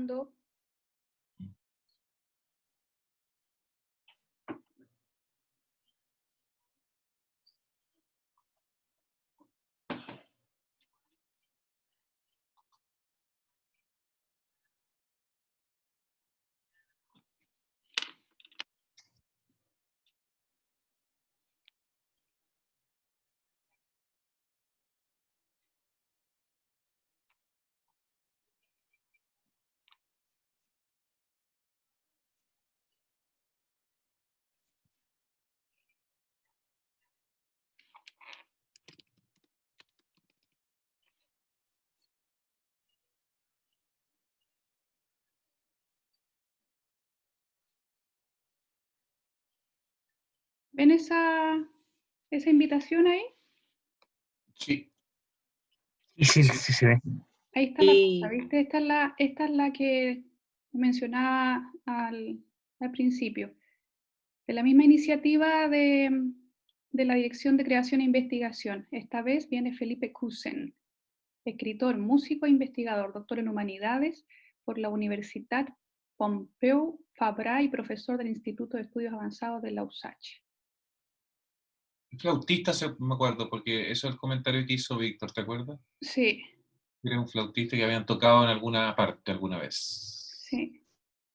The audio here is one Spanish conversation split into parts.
grabando. ¿Ven esa invitación ahí? Sí. Sí, sí se ve. Ahí está la cosa, ¿viste? Esta es la que mencionaba al principio. De la misma iniciativa de la Dirección de Creación e Investigación. Esta vez viene Felipe Cousin, escritor, músico e investigador, doctor en Humanidades por la Universitat Pompeu Fabra y profesor del Instituto de Estudios Avanzados de la USACH. Flautista, me acuerdo, porque eso es el comentario que hizo Víctor, ¿te acuerdas? Sí. Era un flautista que habían tocado en alguna parte alguna vez. Sí.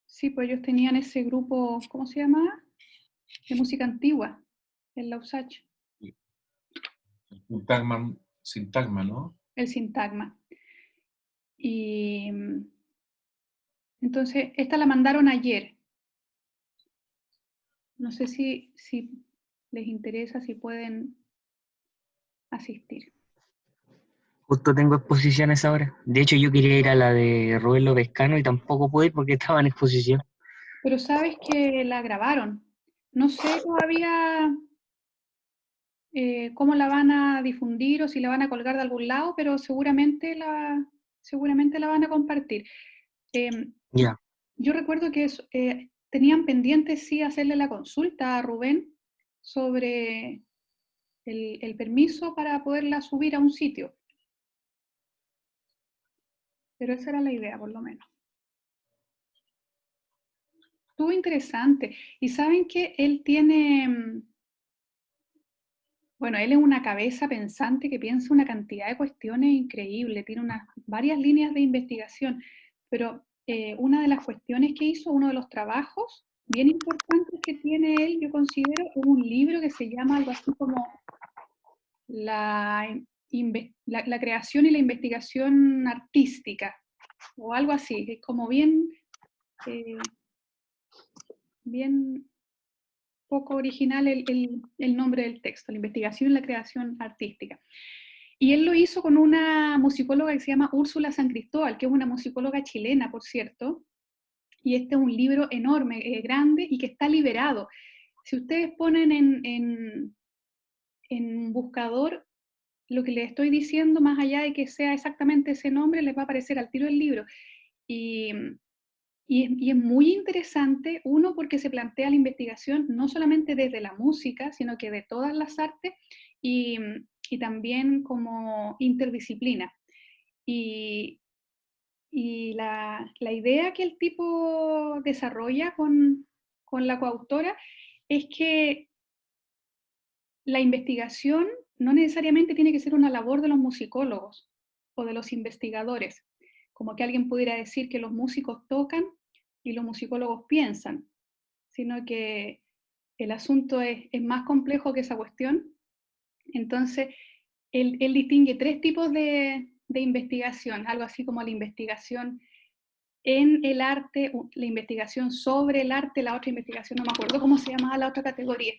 Sí, pues ellos tenían ese grupo, ¿cómo se llamaba? De música antigua, en la USACH. Sí. Sintagma, ¿no? El Sintagma. Y entonces, esta la mandaron ayer. No sé si les interesa, si pueden asistir. Justo tengo exposiciones ahora. De hecho, yo quería ir a la de Rubén López Cano y tampoco pude ir porque estaba en exposición. Pero sabes que la grabaron. No sé todavía cómo la van a difundir o si la van a colgar de algún lado, pero seguramente la van a compartir. Ya. Yo recuerdo que tenían pendiente sí hacerle la consulta a Rubén sobre el permiso para poderla subir a un sitio. Pero esa era la idea, por lo menos. Estuvo interesante. Y saben que él tiene, bueno, él es una cabeza pensante que piensa una cantidad de cuestiones increíbles, tiene varias líneas de investigación, pero una de las cuestiones que hizo, uno de los trabajos bien importantes que tiene él, yo considero, es un libro que se llama algo así como la creación y la investigación artística, o algo así, que es como bien poco original el nombre del texto, la investigación y la creación artística. Y él lo hizo con una musicóloga que se llama Úrsula San Cristóbal, que es una musicóloga chilena, por cierto, y este es un libro enorme, grande, y que está liberado. Si ustedes ponen en buscador lo que les estoy diciendo, más allá de que sea exactamente ese nombre, les va a aparecer al tiro el libro. Y, y es muy interesante, uno, porque se plantea la investigación no solamente desde la música, sino que de todas las artes y, y también como interdisciplina. Y, y la idea que el tipo desarrolla con la coautora es que la investigación no necesariamente tiene que ser una labor de los musicólogos o de los investigadores, como que alguien pudiera decir que los músicos tocan y los musicólogos piensan, sino que el asunto es más complejo que esa cuestión. Entonces, él distingue tres tipos de investigación, algo así como la investigación en el arte, la investigación sobre el arte, la otra investigación, no me acuerdo cómo se llamaba la otra categoría.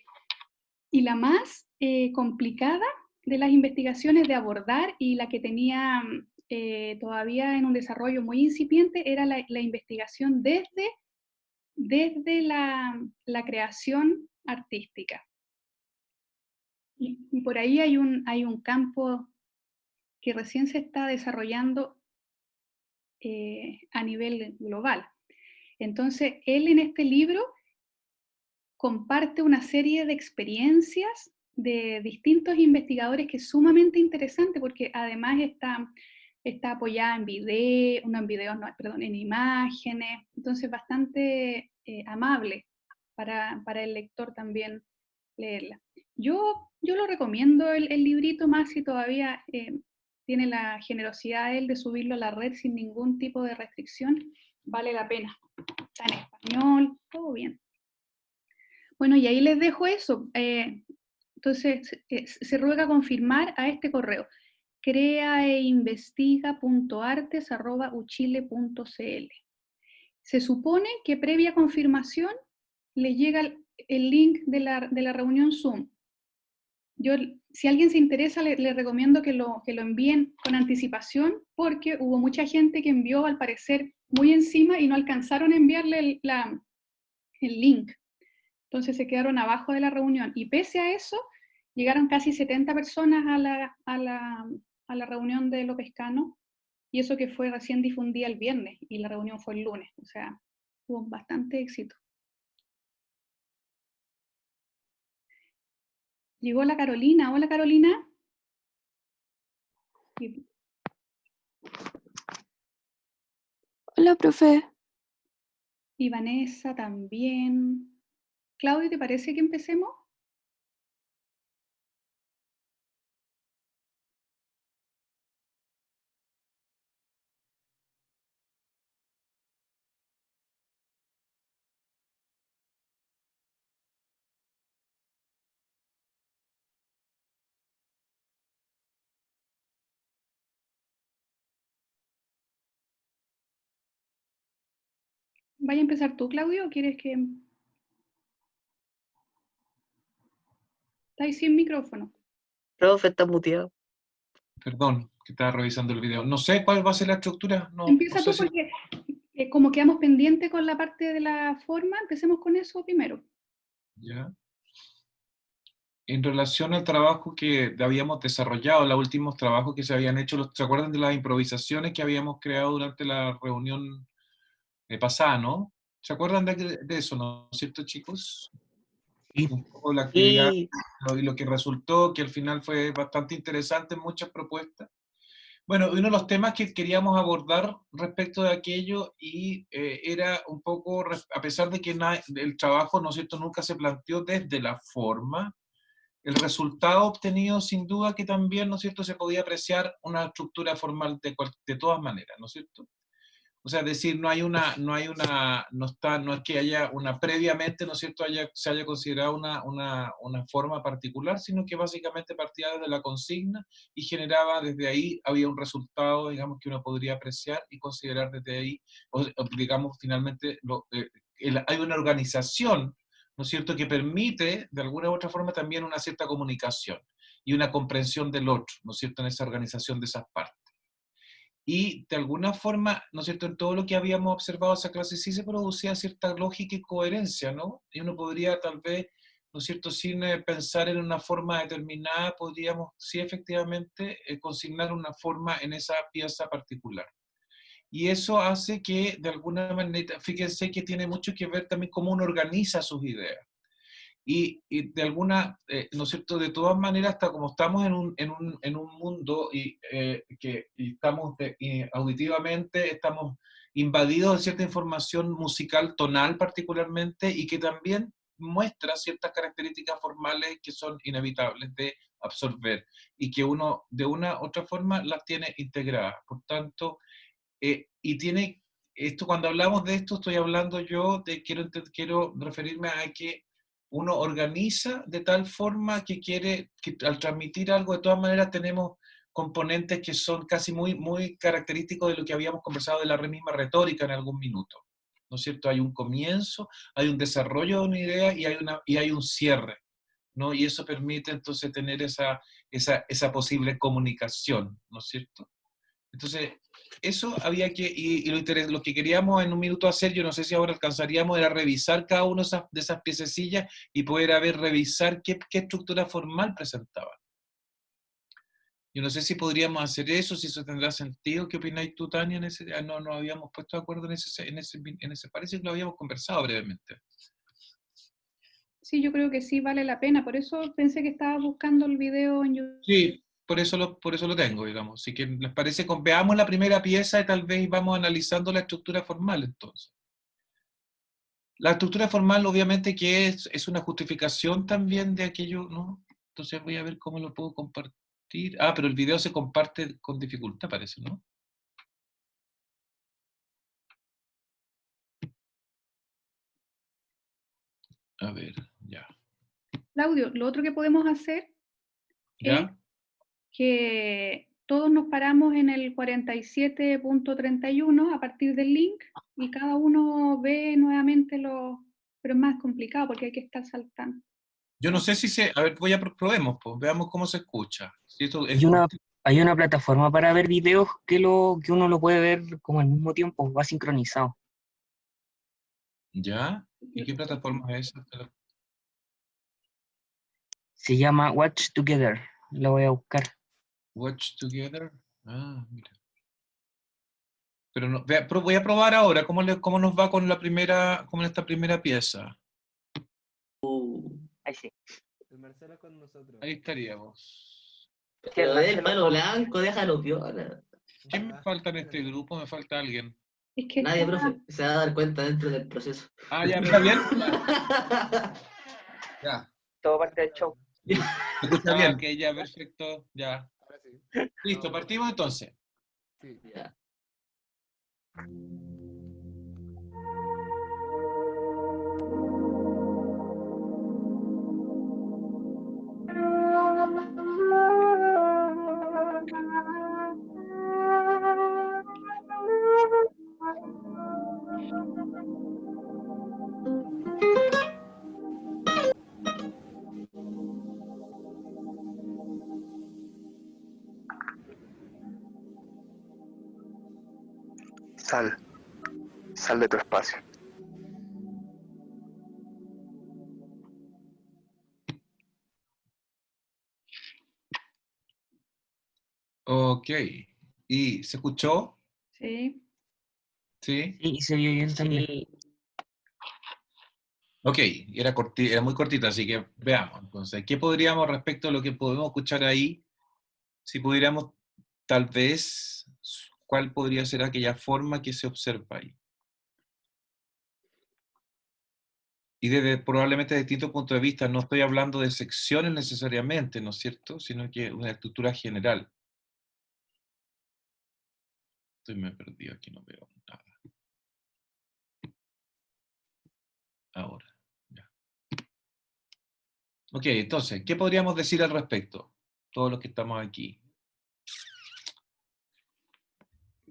Y la más complicada de las investigaciones de abordar y la que tenía todavía en un desarrollo muy incipiente era la investigación desde la creación artística. Y por ahí hay un campo que recién se está desarrollando a nivel global. Entonces, él en este libro comparte una serie de experiencias de distintos investigadores que es sumamente interesante porque además está está apoyada en video, no en videos, no, perdón, en imágenes, entonces bastante amable para el lector también leerla. Yo lo recomiendo el librito, más si todavía tiene la generosidad él de subirlo a la red sin ningún tipo de restricción, vale la pena. Está en español, todo bien. Bueno, y ahí les dejo eso. Entonces, se ruega confirmar a este correo, creaeinvestiga.artes@uchile.cl. Se supone que previa confirmación les llega el link de la reunión Zoom. Yo, si alguien se interesa, le recomiendo que lo envíen con anticipación, porque hubo mucha gente que envió, al parecer, muy encima y no alcanzaron a enviarle el link. Entonces se quedaron abajo de la reunión. Y pese a eso, llegaron casi 70 personas a la reunión de López Cano, y eso que fue recién difundida el viernes, y la reunión fue el lunes. O sea, hubo bastante éxito. Llegó la Carolina. Hola, Carolina. Hola, profe. Y Vanessa también. Claudio, ¿te parece que empecemos? ¿Vaya a empezar tú, Claudio, o quieres que...? Estáis sin micrófono. Profe, está muteado. Perdón, que estaba revisando el video. No sé cuál va a ser la estructura. No Empieza sé tú, si... porque como quedamos pendientes con la parte de la forma, empecemos con eso primero. Ya. En relación al trabajo que habíamos desarrollado, los últimos trabajos que se habían hecho, ¿se acuerdan de las improvisaciones que habíamos creado durante la reunión pasada, no? ¿Se acuerdan de eso, no es cierto, chicos? Sí. Un poco la actividad Sí, y lo que resultó, que al final fue bastante interesante en muchas propuestas. Bueno, uno de los temas que queríamos abordar respecto de aquello y era un poco, a pesar de que el trabajo, ¿no es cierto?, nunca se planteó desde la forma, el resultado obtenido sin duda que también, ¿no es cierto?, se podía apreciar una estructura formal de todas maneras, ¿no es cierto? O sea, es decir, no es que haya una previamente, ¿no es cierto?, se haya considerado una forma particular, sino que básicamente partía desde la consigna y generaba desde ahí, había un resultado, digamos, que uno podría apreciar y considerar desde ahí, o digamos, finalmente, hay una organización, ¿no es cierto?, que permite, de alguna u otra forma, también una cierta comunicación y una comprensión del otro, ¿no es cierto?, en esa organización de esas partes. Y de alguna forma, ¿no es cierto?, en todo lo que habíamos observado esa clase sí se producía cierta lógica y coherencia, ¿no? Y uno podría tal vez, ¿no es cierto?, sin pensar en una forma determinada, podríamos sí efectivamente consignar una forma en esa pieza particular. Y eso hace que de alguna manera, fíjense que tiene mucho que ver también cómo uno organiza sus ideas. Y de alguna, ¿no es cierto?, de todas maneras, hasta como estamos en un mundo y estamos auditivamente, estamos invadidos de cierta información musical, tonal particularmente, y que también muestra ciertas características formales que son inevitables de absorber y que uno de una u otra forma las tiene integradas. Por tanto, y tiene, esto cuando hablamos de esto, estoy hablando yo de, quiero referirme a que uno organiza de tal forma que quiere, que al transmitir algo, de todas maneras tenemos componentes que son casi muy característicos de lo que habíamos conversado de la misma retórica en algún minuto, ¿no es cierto? Hay un comienzo, hay un desarrollo de una idea y hay un cierre, ¿no? Y eso permite entonces tener esa posible comunicación, ¿no es cierto? Entonces, eso había que, y lo que queríamos en un minuto hacer, yo no sé si ahora alcanzaríamos, era revisar cada una de esas piececillas y poder revisar qué estructura formal presentaban. Yo no sé si podríamos hacer eso, si eso tendrá sentido. ¿Qué opináis tú, Tania? No nos habíamos puesto de acuerdo parece que lo habíamos conversado brevemente. Sí, yo creo que sí vale la pena. Por eso pensé que estaba buscando el video en YouTube. Sí, por eso lo tengo, digamos. Así que les parece, veamos la primera pieza y tal vez vamos analizando la estructura formal entonces. La estructura formal obviamente que es una justificación también de aquello, ¿no? Entonces voy a ver cómo lo puedo compartir. Ah, pero el video se comparte con dificultad, parece, ¿no? A ver, ya. Claudio, lo otro que podemos hacer es ¿Ya? que todos nos paramos en el 47.31 a partir del link y cada uno ve nuevamente pero es más complicado porque hay que estar saltando. Yo no sé si se... A ver, probemos, pues, veamos cómo se escucha. Si esto es Hay una, cortito. hay una plataforma para ver videos que uno lo puede ver como al mismo tiempo, va sincronizado. ¿Ya? ¿Y qué plataforma es esa? Se llama Watch Together. Lo voy a buscar. Watch Together. Ah, mira. Pero no, voy a probar ahora cómo nos va con esta primera pieza. Ahí sí. El Marcelo con nosotros. Ahí estaríamos. Pero el palo blanco, déjalo piola. ¿Quién me falta en este grupo? Me falta alguien. Es que Nadie, profe, se va a dar cuenta dentro del proceso. Ah, ya, ¿me está bien? Ya. Todo parte del show. ¿Me escucha bien? Ah, Ok, ya, perfecto. Ya. Ahora sí. Listo, partimos entonces. Sí. Ya. Sal, sal de tu espacio. Ok. ¿Y se escuchó? sí. Sí. Sí, y se vio bien también. Sí. Ok, era muy cortita, así que veamos. Entonces, ¿qué podríamos respecto a lo que podemos escuchar ahí? Si pudiéramos, tal vez, ¿cuál podría ser aquella forma que se observa ahí? Y desde probablemente distintos puntos de vista, no estoy hablando de secciones necesariamente, ¿no es cierto? Sino que una estructura general. Me he perdido aquí, no veo nada. Ahora, ya. Ok, entonces, ¿qué podríamos decir al respecto? Todos los que estamos aquí.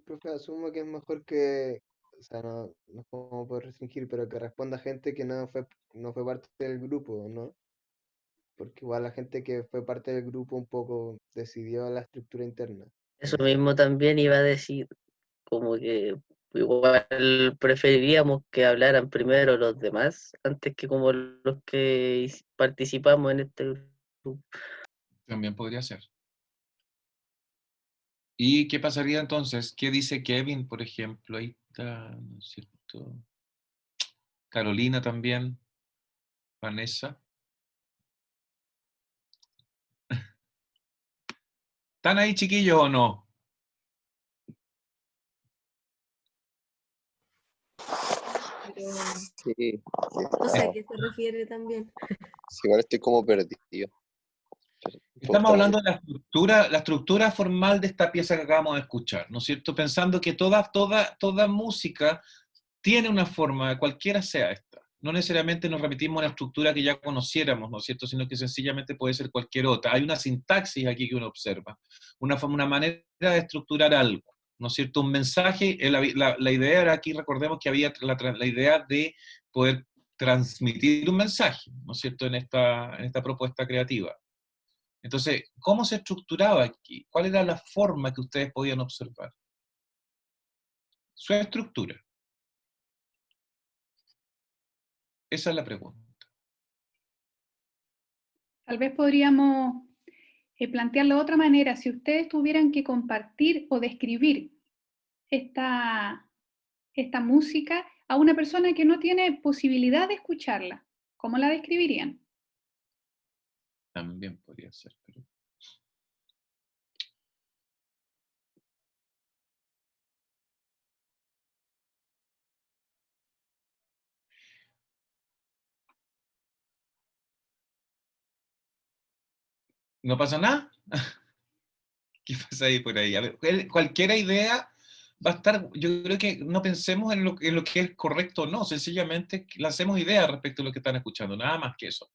Profe, asumo que es mejor que, o sea, no es como poder restringir, pero que responda gente que no fue parte del grupo, ¿no? Porque igual la gente que fue parte del grupo un poco decidió la estructura interna. Eso mismo también iba a decir, como que igual preferiríamos que hablaran primero los demás antes que como los que participamos en este grupo. También podría ser. ¿Y qué pasaría entonces? ¿Qué dice Kevin, por ejemplo? Ahí está, ¿no es cierto? Carolina también. Vanessa. ¿Están ahí, chiquillos, o no? Pero Sí, no sé a qué se refiere también. sí, igual estoy como perdido. Estamos hablando de la estructura formal de esta pieza que acabamos de escuchar, ¿no es cierto? Pensando que toda música tiene una forma, cualquiera sea esta. No necesariamente nos remitimos a una estructura que ya conociéramos, ¿no es cierto? Sino que sencillamente puede ser cualquier otra. Hay una sintaxis aquí que uno observa, una manera de estructurar algo, ¿no es cierto? Un mensaje, la idea era aquí, recordemos que había la idea de poder transmitir un mensaje, ¿no es cierto? En esta propuesta creativa. Entonces, ¿cómo se estructuraba aquí? ¿Cuál era la forma que ustedes podían observar? Su estructura. Esa es la pregunta. Tal vez podríamos plantearlo de otra manera. Si ustedes tuvieran que compartir o describir esta música a una persona que no tiene posibilidad de escucharla, ¿cómo la describirían? También podría ser. Pero... ¿No pasa nada? ¿Qué pasa ahí por ahí? A ver, cualquier idea va a estar, yo creo que no pensemos en lo que es correcto o no, sencillamente lancemos ideas respecto a lo que están escuchando, nada más que eso.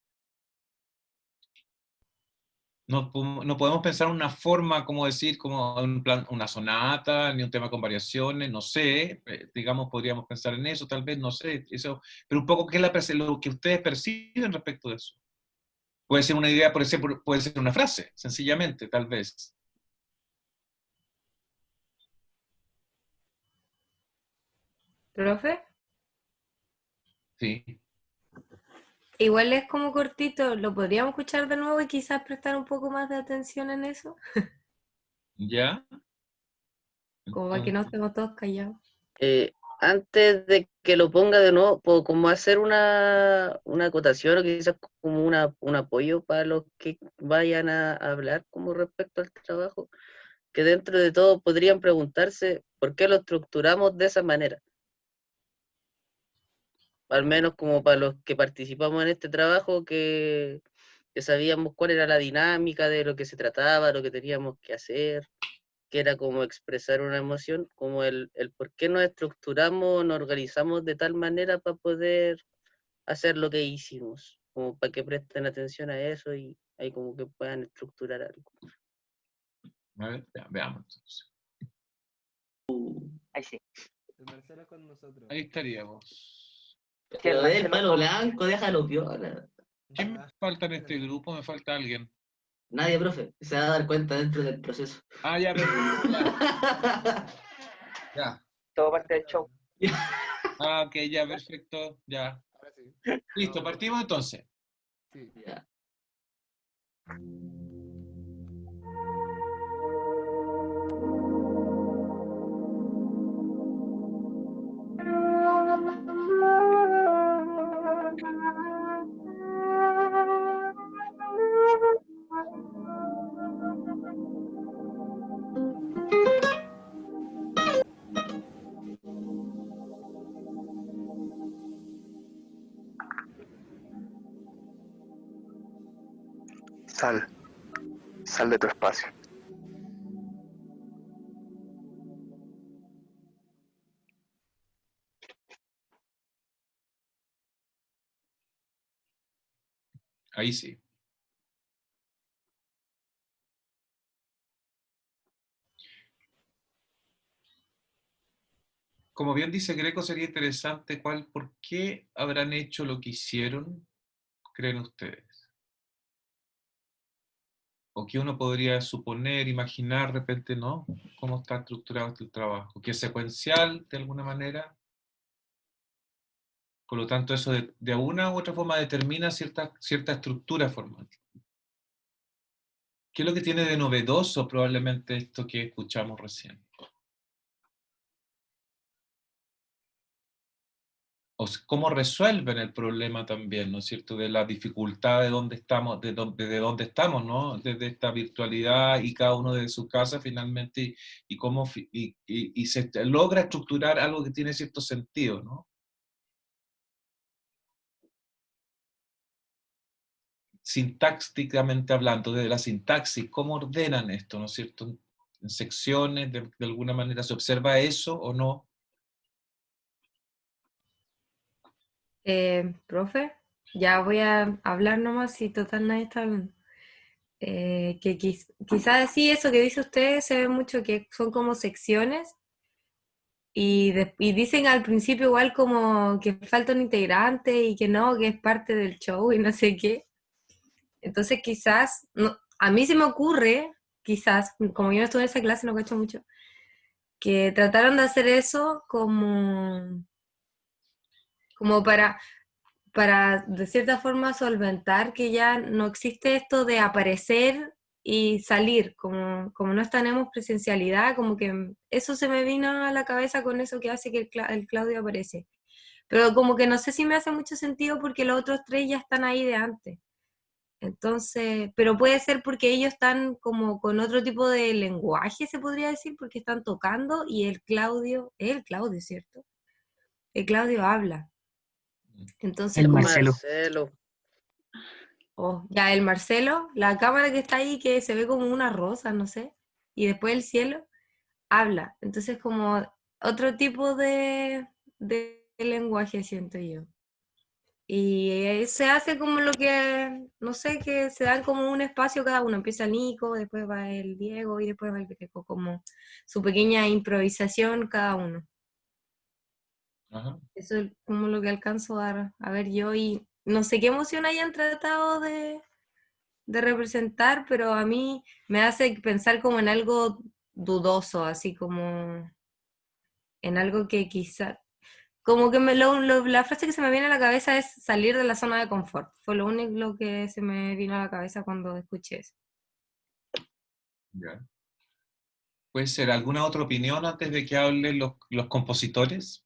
No, no podemos pensar en una forma, como decir, como un plan, una sonata, ni un tema con variaciones, no sé, digamos, podríamos pensar en eso, tal vez, no sé, eso, pero un poco qué es lo que ustedes perciben respecto de eso. Puede ser una idea, puede ser una frase, sencillamente, tal vez. ¿Profe? Sí. Igual es como cortito, ¿lo podríamos escuchar de nuevo y quizás prestar un poco más de atención en eso? ¿Ya? Como para que no Entonces, estemos todos callados. Antes de que lo ponga de nuevo, puedo como hacer una acotación o quizás como un apoyo para los que vayan a hablar como respecto al trabajo, que dentro de todo podrían preguntarse por qué lo estructuramos de esa manera. Al menos como para los que participamos en este trabajo, que sabíamos cuál era la dinámica de lo que se trataba, lo que teníamos que hacer, que era como expresar una emoción, como el por qué nos estructuramos, nos organizamos de tal manera para poder hacer lo que hicimos, como para que presten atención a eso y ahí como que puedan estructurar algo. a ver, veamos entonces. Ahí sí. El Marcelo con nosotros. Ahí estaríamos. Pero ve el palo blanco, déjalo piola. ¿Quién me falta en este grupo? Me falta alguien. Nadie, profe, se va a dar cuenta dentro del proceso. Ah, ya, perfecto, ya. Ya. Todo parte del show. Ah, ok, ya, perfecto, ya. Ahora sí. Listo, partimos entonces. Sí. Ya. Sal. Sal de tu espacio. Ahí sí. Como bien dice Greco, sería interesante por qué habrán hecho lo que hicieron, creen ustedes. O que uno podría suponer, imaginar de repente, ¿no? Cómo está estructurado este trabajo. Que es secuencial, de alguna manera. Por lo tanto, eso de una u otra forma determina cierta estructura formal. ¿Qué es lo que tiene de novedoso probablemente esto que escuchamos recién? Cómo resuelven el problema también, ¿no es cierto?, de la dificultad de dónde estamos, de dónde estamos, ¿no?, desde esta virtualidad y cada uno de su casa finalmente, y cómo y se logra estructurar algo que tiene cierto sentido, ¿no? Sintácticamente hablando, de la sintaxis, ¿cómo ordenan esto, ¿no es cierto?, en secciones, de alguna manera, ¿se observa eso o no? Profe, ya voy a hablar nomás si total nadie está hablando. Que quizás sí, eso que dice usted se ve mucho que son como secciones y dicen al principio igual como que falta un integrante y que no, que es parte del show y no sé qué. Entonces quizás, no, a mí se me ocurre, quizás, como yo no estuve en esa clase, no cacho mucho, que trataron de hacer eso como para de cierta forma solventar que ya no existe esto de aparecer y salir, como no tenemos presencialidad, como que eso se me vino a la cabeza con eso que hace que el Claudio aparece. Pero como que no sé si me hace mucho sentido porque los otros tres ya están ahí de antes. Entonces, pero puede ser porque ellos están como con otro tipo de lenguaje, se podría decir, porque están tocando y el Claudio, ¿cierto? El Claudio habla. Entonces, El como Marcelo. Marcelo. Oh, ya el Marcelo, la cámara que está ahí, que se ve como una rosa, no sé, y después el cielo, habla. Entonces como otro tipo de lenguaje, siento yo. Y se hace como lo que, no sé, que se dan como un espacio cada uno. Empieza el Nico, después va el Diego y después va el Greco, como su pequeña improvisación cada uno. Ajá. Eso es como lo que alcanzo a ver yo, y no sé qué emoción hayan tratado de representar, pero a mí me hace pensar como en algo dudoso, así como en algo que quizá, como que la frase que se me viene a la cabeza es salir de la zona de confort. Fue lo único que se me vino a la cabeza cuando escuché eso. Ya. ¿Puede ser alguna otra opinión antes de que hablen los compositores?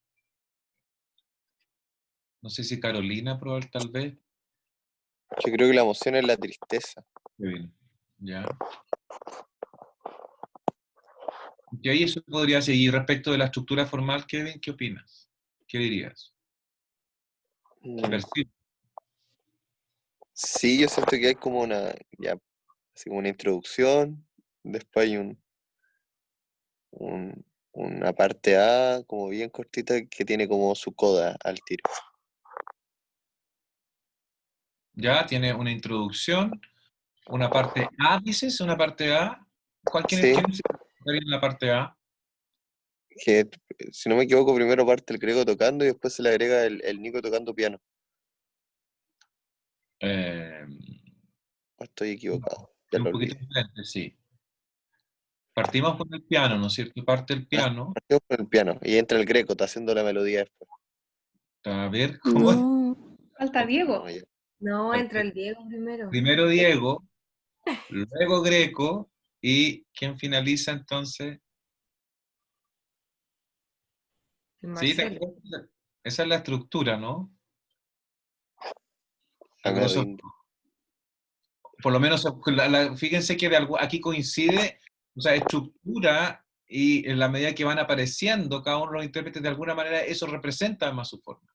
No sé si Carolina, tal vez. Yo creo que la emoción es la tristeza. Qué bien. Ya. Y ahí eso podría seguir. Respecto de la estructura formal, Kevin, ¿qué opinas? ¿Qué dirías? ¿Qué Mm, percibes? Sí, yo siento que hay como ya, así como una introducción, después hay una parte A como bien cortita que tiene como su coda al tiro. Ya tiene una introducción, una parte A, dices, una parte A. Sí, ¿Quién se en la parte A? que si no me equivoco, primero parte el griego tocando y después se le agrega el Nico tocando piano. Eh, ¿O estoy equivocado? Ya un lo poquito olvidé. diferente, sí. Partimos con el piano, ¿no es cierto? Parte el piano. Partimos con el piano y entra el greco, está haciendo la melodía después. A ver cómo es. No, falta Diego. No, ya. No, entra el Diego primero. Primero Diego, luego Greco, y ¿quién finaliza entonces? El Sí, Marcelo. esa es la estructura, ¿no? A Ya me grosso, rindo. por lo menos, fíjense que aquí coincide, o sea, estructura y en la medida que van apareciendo cada uno de los intérpretes, de alguna manera eso representa más su forma.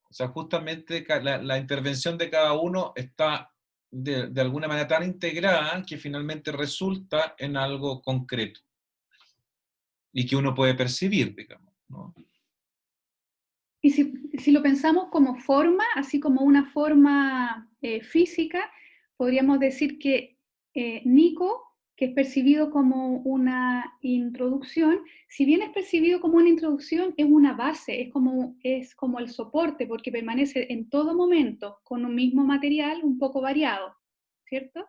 O sea, justamente la intervención de cada uno está de alguna manera tan integrada que finalmente resulta en algo concreto y que uno puede percibir, digamos, ¿no? Y si lo pensamos como forma, así como una forma física, podríamos decir que Nico, que es percibido como una introducción, si bien es percibido como una introducción, es una base, es como el soporte, porque permanece en todo momento con un mismo material un poco variado, ¿cierto?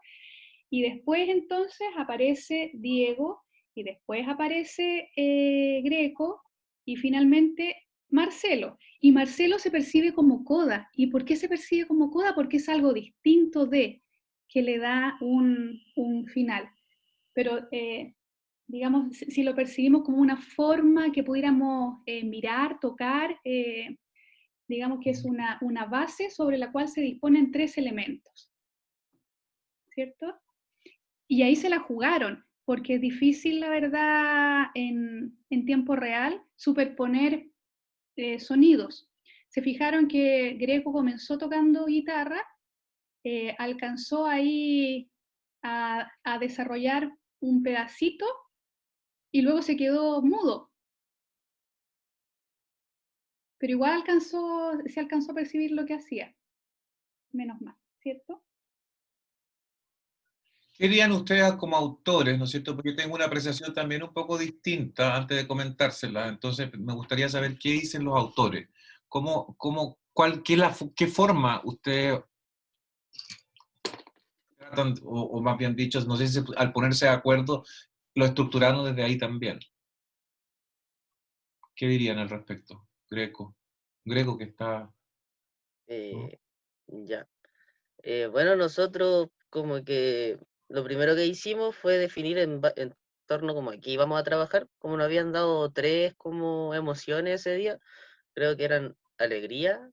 Y después entonces aparece Diego, y después aparece Greco, y finalmente Marcelo. Y Marcelo se percibe como coda. ¿Y por qué se percibe como coda? Porque es algo distinto de, que le da un final. Pero, digamos, si lo percibimos como una forma que pudiéramos mirar, tocar, digamos que es una base sobre la cual se disponen tres elementos, ¿cierto? Y ahí se la jugaron, porque es difícil, la verdad, en tiempo real, superponer sonidos. Se fijaron que Greco comenzó tocando guitarra, alcanzó ahí a desarrollar un pedacito y luego se quedó mudo, pero igual se alcanzó a percibir lo que hacía, menos mal, ¿cierto? ¿Qué dirían ustedes como autores, ¿no es cierto? Porque yo tengo una apreciación también un poco distinta antes de comentársela, entonces me gustaría saber qué dicen los autores. ¿Qué forma ustedes tratan, o más bien dicho, no sé si al ponerse de acuerdo, lo estructuraron desde ahí también? ¿Qué dirían al respecto? Greco que está, ¿no? Ya. Bueno, nosotros como que lo primero que hicimos fue definir en torno como aquí íbamos a trabajar, como nos habían dado tres como emociones ese día, creo que eran alegría,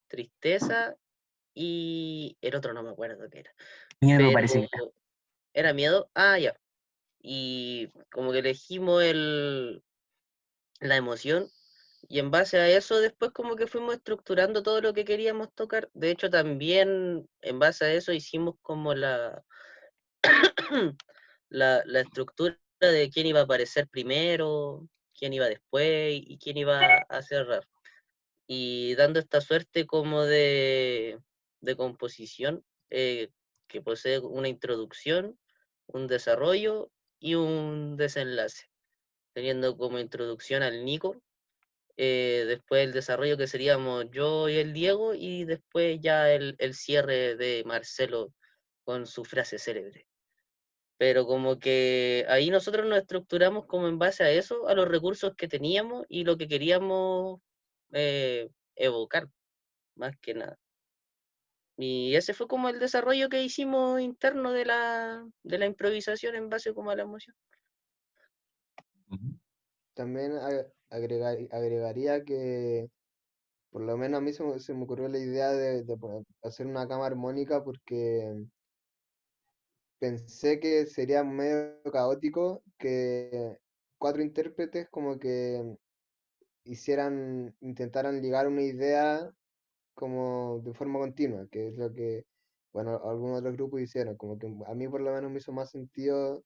tristeza y el otro no me acuerdo qué era, Miedo pero parece que era. era miedo, ya, y como que elegimos la emoción Y en base a eso después como que fuimos estructurando todo lo que queríamos tocar. De hecho también en base a eso hicimos como la estructura de quién iba a aparecer primero, quién iba después y quién iba a cerrar. Y dando esta suerte como de composición que posee una introducción, un desarrollo y un desenlace, teniendo como introducción al Nico, después el desarrollo que seríamos yo y el Diego, y después ya el cierre de Marcelo con su frase célebre. Pero como que ahí nosotros nos estructuramos como en base a eso, a los recursos que teníamos y lo que queríamos evocar, más que nada. Y ese fue como el desarrollo que hicimos interno de la improvisación en base como a la emoción. Ujú. También agregaría que, por lo menos a mí se me ocurrió la idea de hacer una cama armónica porque pensé que sería medio caótico que 4 intérpretes como que intentaran ligar una idea como de forma continua, que es lo que, bueno, algunos otros grupos hicieron, como que a mí por lo menos me hizo más sentido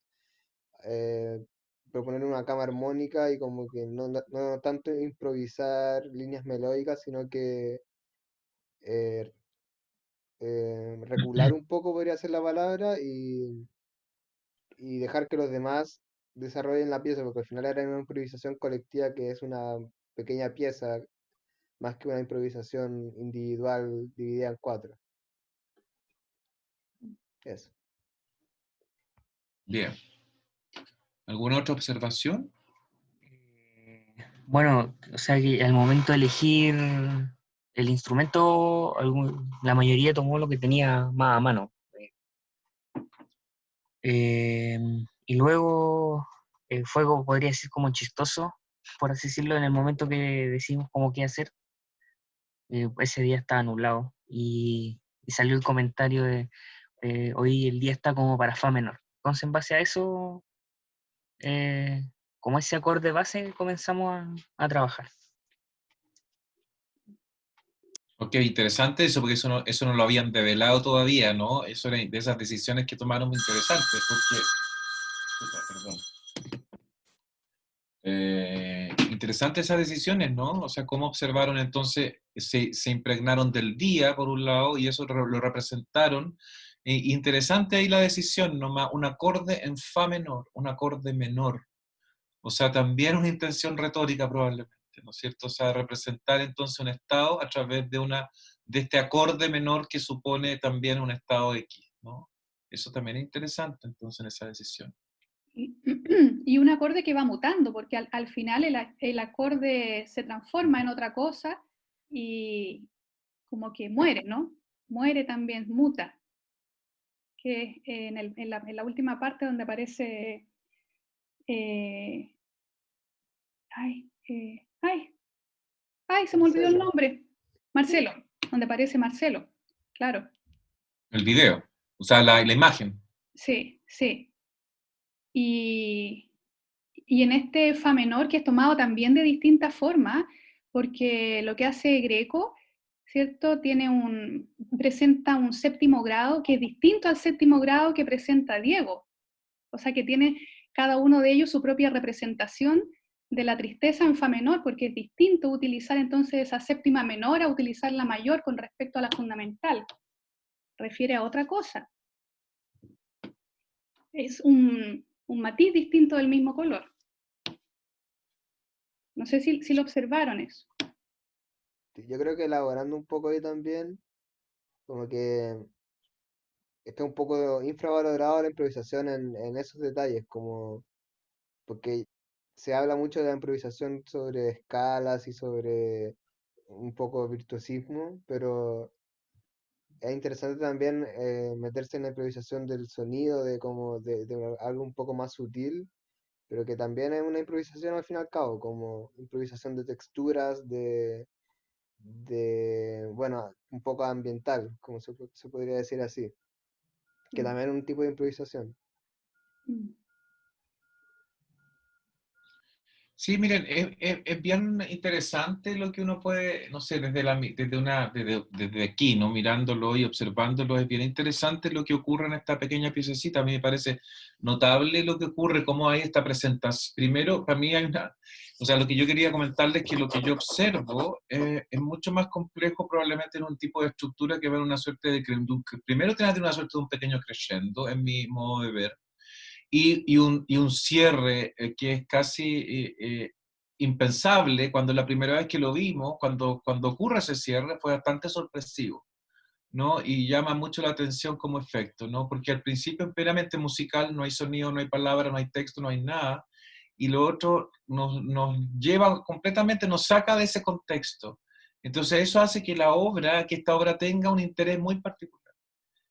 eh, proponer una cama armónica y como que no tanto improvisar líneas melódicas, sino que eh, recular un poco podría ser la palabra y dejar que los demás desarrollen la pieza, porque al final era una improvisación colectiva que es una pequeña pieza más que una improvisación individual dividida en 4. Eso. Bien. ¿Alguna otra observación? Bueno, o sea que al momento de elegir el instrumento, la mayoría tomó lo que tenía más a mano. Eh, y luego fue, podría decir, como chistoso, por así decirlo, en el momento que decidimos cómo qué hacer. Ese día estaba nublado y salió el comentario de hoy el día está como para fa menor. Entonces, en base a eso, eh, como ese acorde base, comenzamos a trabajar. Ok, interesante eso, porque eso no lo habían revelado todavía, ¿no? Eso era de esas decisiones que tomaron muy interesantes, porque... Perdón. Interesantes esas decisiones, ¿no? O sea, cómo observaron entonces, se impregnaron del día, por un lado, y eso lo representaron. Interesante ahí la decisión, ¿no? Un acorde en fa menor, un acorde menor. O sea, también una intención retórica probablemente, ¿no es cierto? O sea, representar entonces un estado a través de este acorde menor que supone también un estado X, ¿no? Eso también es interesante entonces en esa decisión. Y un acorde que va mutando, porque al final el acorde se transforma en otra cosa y como que muere, ¿no? Muere también, muta, que es en la última parte donde aparece, eh, ay, se me olvidó el Marcelo. nombre, Marcelo, donde aparece Marcelo, claro, El video, o sea, la imagen. sí, sí. Y en este fa menor que es tomado también de distintas formas, porque lo que hace Greco, ¿cierto? Presenta un séptimo grado que es distinto al séptimo grado que presenta Diego. O sea que tiene cada uno de ellos su propia representación de la tristeza en fa menor, porque es distinto utilizar entonces esa séptima menor a utilizar la mayor con respecto a la fundamental. Refiere a otra cosa. Es un matiz distinto del mismo color. No sé si lo observaron eso. Yo creo que elaborando un poco ahí también, como que está un poco infravalorado la improvisación en esos detalles, como porque se habla mucho de la improvisación sobre escalas y sobre un poco de virtuosismo, pero es interesante también meterse en la improvisación del sonido, de como de algo un poco más sutil, pero que también es una improvisación al fin y al cabo, como improvisación de texturas, bueno, un poco ambiental, como se podría decir así, que también es un tipo de improvisación. Sí, miren, es bien interesante lo que uno puede, no sé, desde aquí, ¿no? Mirándolo y observándolo, es bien interesante lo que ocurre en esta pequeña piececita. A mí me parece notable lo que ocurre, cómo hay esta presentación. Primero, para mí hay o sea, lo que yo quería comentarles es que lo que yo observo es mucho más complejo probablemente en un tipo de estructura que ver una suerte de, primero tiene que tener una suerte de un pequeño crescendo, en mi modo de ver, y un cierre que es casi impensable cuando la primera vez que lo vimos, cuando ocurre ese cierre, fue bastante sorpresivo, ¿no? Y llama mucho la atención como efecto, ¿no? Porque al principio es meramente musical, no hay sonido, no hay palabra, no hay texto, no hay nada, y lo otro nos lleva completamente, nos saca de ese contexto. Entonces eso hace que esta obra tenga un interés muy particular.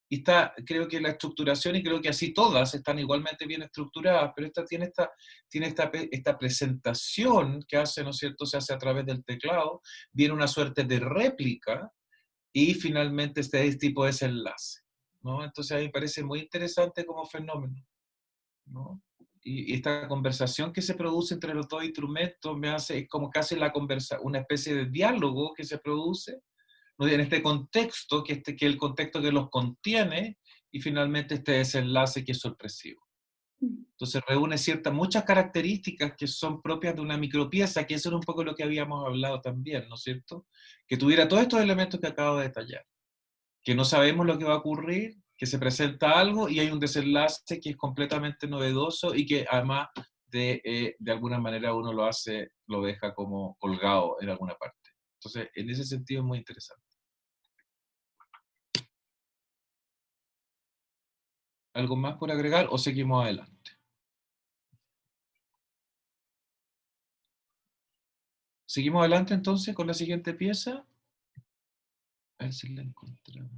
Y creo que la estructuración, y creo que así todas están igualmente bien estructuradas, pero esta presentación que hace, ¿no es cierto?, se hace a través del teclado, viene una suerte de réplica, y finalmente este tipo de desenlace, ¿no? Entonces a mí me parece muy interesante como fenómeno, ¿no? Y esta conversación que se produce entre los dos instrumentos es como casi una especie de diálogo que se produce, ¿no? En este contexto, que el contexto que los contiene, y finalmente este desenlace que es sorpresivo. Entonces reúne muchas características que son propias de una micropieza, que eso era un poco lo que habíamos hablado también, ¿no es cierto? Que tuviera todos estos elementos que acabo de detallar, que no sabemos lo que va a ocurrir, que se presenta algo y hay un desenlace que es completamente novedoso y que además de alguna manera uno lo deja como colgado en alguna parte. Entonces, en ese sentido es muy interesante. ¿Algo más por agregar o seguimos adelante? ¿Seguimos adelante entonces con la siguiente pieza? A ver si la encontramos.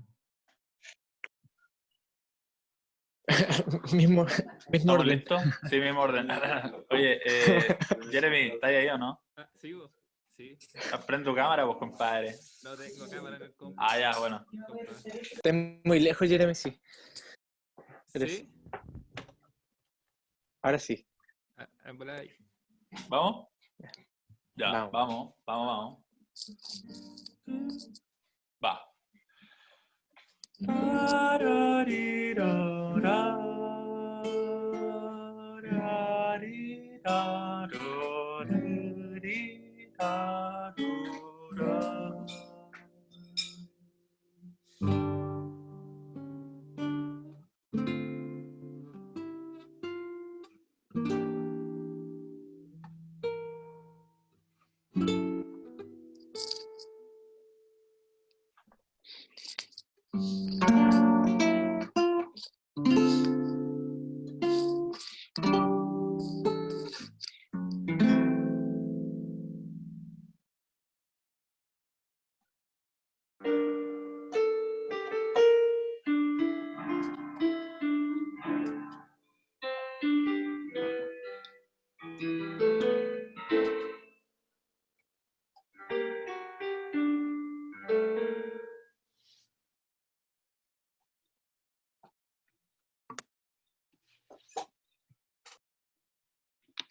Mismo ¿Estamos orden. listos? Sí, mismo orden. Oye, Jeremy, ¿estás ahí o no? Sí, vos. Sí. Prende tu cámara, pues, compadre. No tengo cámara en el compu. Ah, ya, bueno. Estás muy lejos, Jeremy, sí. ¿Sí? Ahora sí. ¿Vamos? Ya, Vamos. vamos. Va.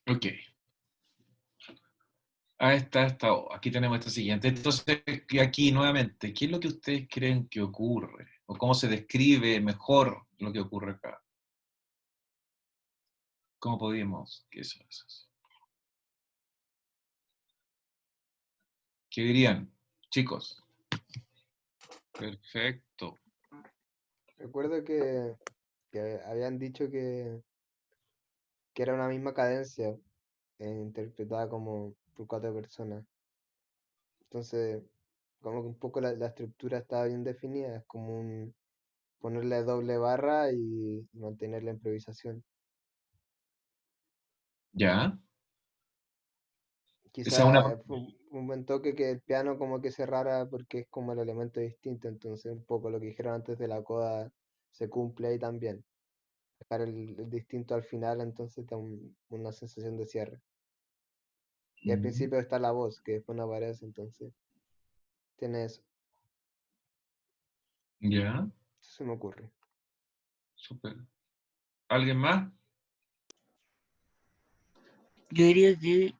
Ok. Aquí tenemos esta siguiente. Entonces, aquí nuevamente, ¿qué es lo que ustedes creen que ocurre? ¿O cómo se describe mejor lo que ocurre acá? ¿Cómo podríamos? ¿Qué es eso? ¿Qué dirían, chicos? Perfecto. Recuerdo que habían dicho que era una misma cadencia, interpretada como por 4 personas. Entonces, como que un poco la estructura estaba bien definida, es como ponerle doble barra y mantener la improvisación. ¿Ya? Esa es una... Quizá fue un buen toque que el piano como que cerrara porque es como el elemento distinto, entonces un poco lo que dijeron antes de la coda se cumple ahí también. Dejar el distinto al final, entonces da una sensación de cierre. Y al principio está la voz, que después no aparece, entonces tiene eso. ¿Ya? Eso se me ocurre. Súper. ¿Alguien más? Yo diría que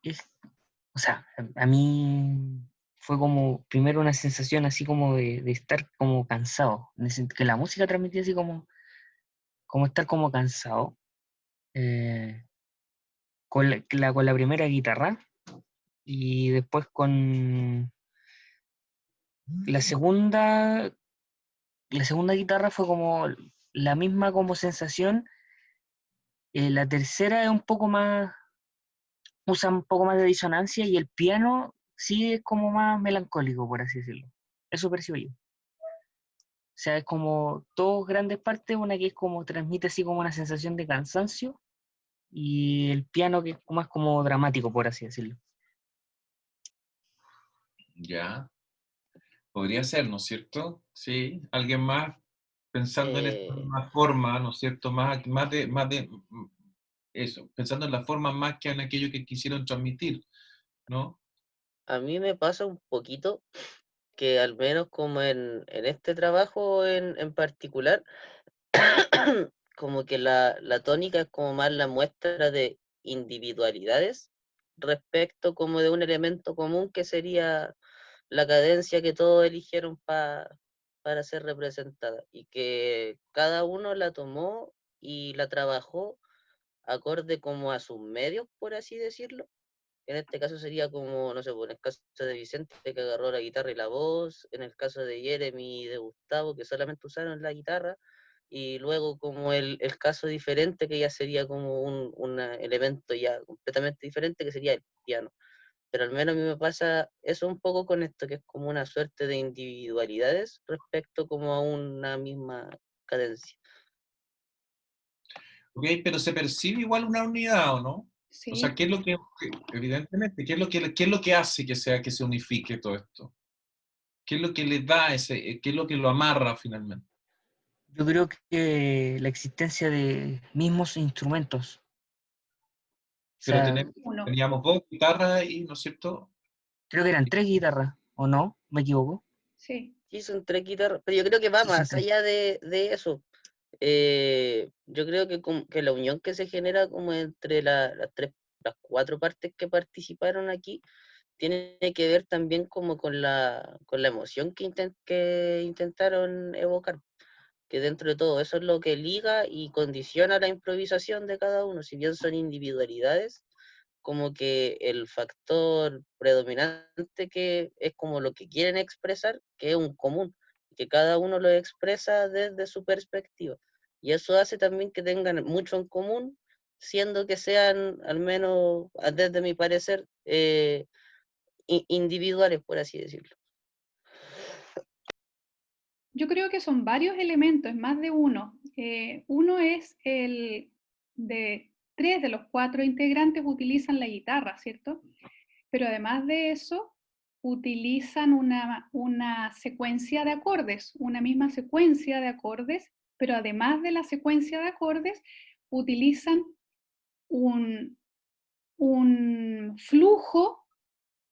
o sea, a mí fue como primero una sensación así como de estar como cansado, que la música transmitía así como estar como cansado, eh, con la primera guitarra y después con la segunda, la segunda guitarra fue como la misma como sensación, la tercera es un poco más, usa un poco más de disonancia y el piano sí es como más melancólico, por así decirlo. Eso percibo yo. O sea, es como dos grandes partes, una que es como transmite así como una sensación de cansancio y el piano que es más como dramático, por así decirlo. Ya, podría ser, ¿no es cierto? Sí, alguien más pensando en esta Eh, misma forma, ¿no es cierto? Eso, pensando en la forma más que en aquello que quisieron transmitir, ¿no? a mí me pasa un poquito que al menos como en este trabajo en particular, como que la tónica es como más la muestra de individualidades respecto como de un elemento común que sería la cadencia que todos eligieron para ser representada y que cada uno la tomó y la trabajó acorde como a sus medios, por así decirlo. En este caso sería como, no sé, pues, en el caso de Vicente que agarró la guitarra y la voz, en el caso de Jeremy y de Gustavo que solamente usaron la guitarra, y luego como el caso diferente que ya sería como un elemento ya completamente diferente que sería el piano. Pero al menos a mí me pasa eso un poco con esto, que es como una suerte de individualidades respecto como a una misma cadencia. Ok, pero se percibe igual una unidad, ¿o no? O sea, Sí. ¿qué es lo evidentemente, qué es lo que hace que se unifique todo esto? ¿Qué es lo que le da qué es lo que lo amarra finalmente? Yo creo que la existencia de mismos instrumentos, o Pero sea, Uno. teníamos dos guitarras y, ¿no es cierto? creo que eran tres guitarras, ¿o no? ¿Me equivoco? Sí. Sí, son tres guitarras, pero yo creo que va Sí, son más tres. allá de eso. Yo creo que, que la unión que se genera como entre las cuatro partes que participaron aquí tiene que ver también como con la emoción que intentaron evocar, que dentro de todo eso es lo que liga y condiciona la improvisación de cada uno, si bien son individualidades, como que el factor predominante que es como lo que quieren expresar, que es un común, que cada uno lo expresa desde su perspectiva. Y eso hace también que tengan mucho en común, siendo que sean, al menos desde mi parecer, individuales, por así decirlo. Yo creo que son varios elementos, más de uno. Uno es el de tres de los cuatro integrantes utilizan la guitarra, ¿cierto? Pero además de eso, utilizan una secuencia de acordes, una misma secuencia de acordes, pero además de la secuencia de acordes, utilizan un, un flujo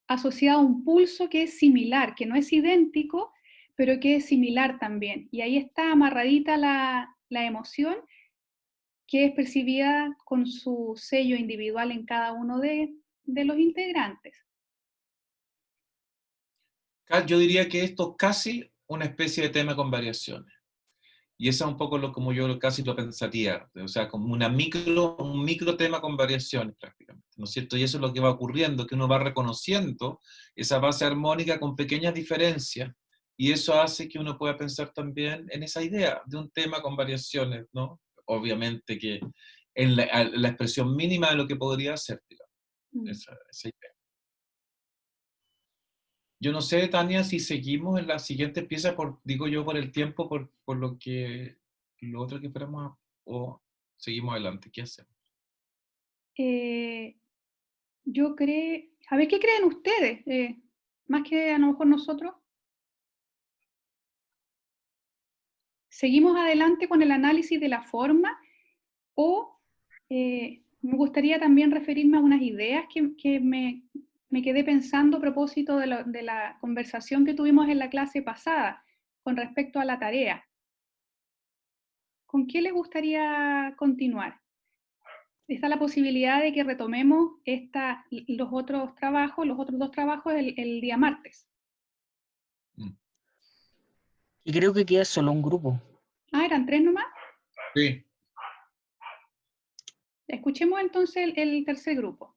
asociado a un pulso que es similar, que no es idéntico, pero que es similar también. Y ahí está amarradita la emoción que es percibida con su sello individual en cada uno de los integrantes. Yo diría que esto es casi una especie de tema con variaciones. Y eso es un poco como yo casi lo pensaría, o sea, como un micro tema con variaciones prácticamente, ¿no es cierto? Y eso es lo que va ocurriendo, que uno va reconociendo esa base armónica con pequeñas diferencias, y eso hace que uno pueda pensar también en esa idea de un tema con variaciones, ¿no? Obviamente que en la expresión mínima de lo que podría ser, digamos, esa idea. Yo no sé, Tania, si seguimos en la siguiente pieza, digo yo, por el tiempo, por lo otro que esperamos, o seguimos adelante. ¿Qué hacemos? Yo creo, a ver, ¿qué creen ustedes? Más que a lo mejor nosotros. ¿Seguimos adelante con el análisis de la forma o me gustaría también referirme a unas ideas que me quedé pensando a propósito de la conversación que tuvimos en la clase pasada con respecto a la tarea? ¿Con qué les gustaría continuar? está la posibilidad de que retomemos los otros dos trabajos el día martes. Y creo que queda solo un grupo. Ah, ¿eran 3 nomás? Sí. Escuchemos entonces el tercer grupo.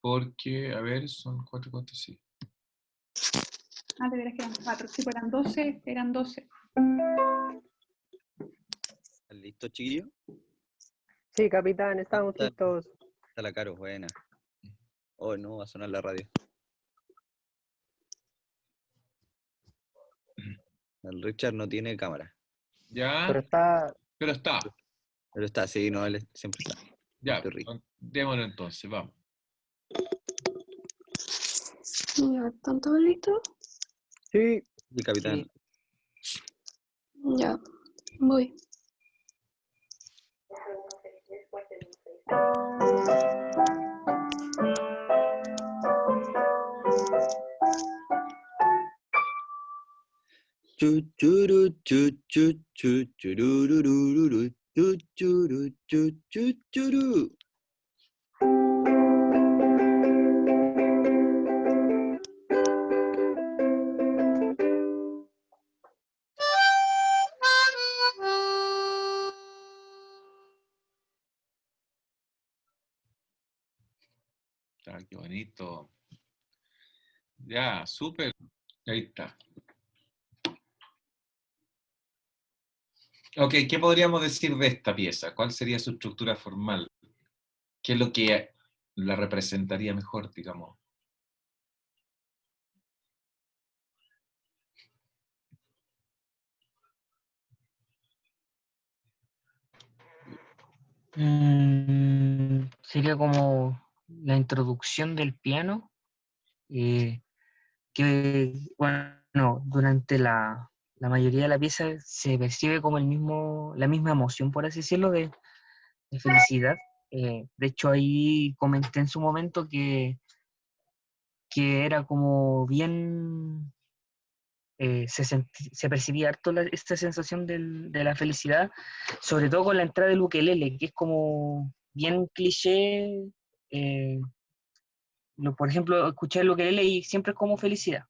Porque, a ver, son 4, 4, sí. Ah, de veras que eran 4. Sí, pues eran 12. ¿Están listos, chiquillos? Sí, capitán, estamos Está, listos. está la Caro, buena. Oh, no, va a sonar la radio. El Richard no tiene cámara. Ya. Pero está... Pero está. Pero está, sí, no, él siempre está. Ya, Qué rico. démoslo entonces, vamos. Ya, ¿están todos listos? Sí. Sí, capitán. Ya, voy. Chu, churu, chu, chu, chu, chururururu, chu, churu, chu, chu, churu. Ah, qué bonito. Ya, súper. Ahí está. Ok, ¿qué podríamos decir de esta pieza? ¿Cuál sería su estructura formal? ¿Qué es lo que la representaría mejor, digamos? Sería como la introducción del piano, que, bueno, durante la mayoría de la pieza se percibe como la misma emoción, por así decirlo, de felicidad. De hecho, ahí comenté en su momento que era como bien, se percibía harto esta sensación de la felicidad, sobre todo con la entrada del ukelele, que es como bien cliché. Por ejemplo, escuchar el ukelele y siempre es como felicidad.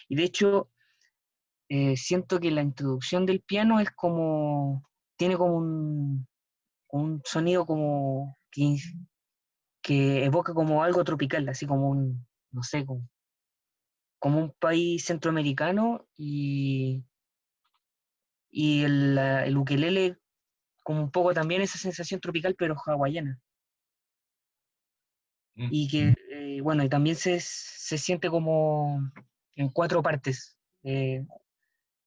Y de hecho, siento que la introducción del piano es como, tiene como un sonido como que evoca como algo tropical, así como no sé, como un país centroamericano, y el ukelele como un poco también esa sensación tropical, pero hawaiana. Y que, bueno, y también se siente como en 4 partes,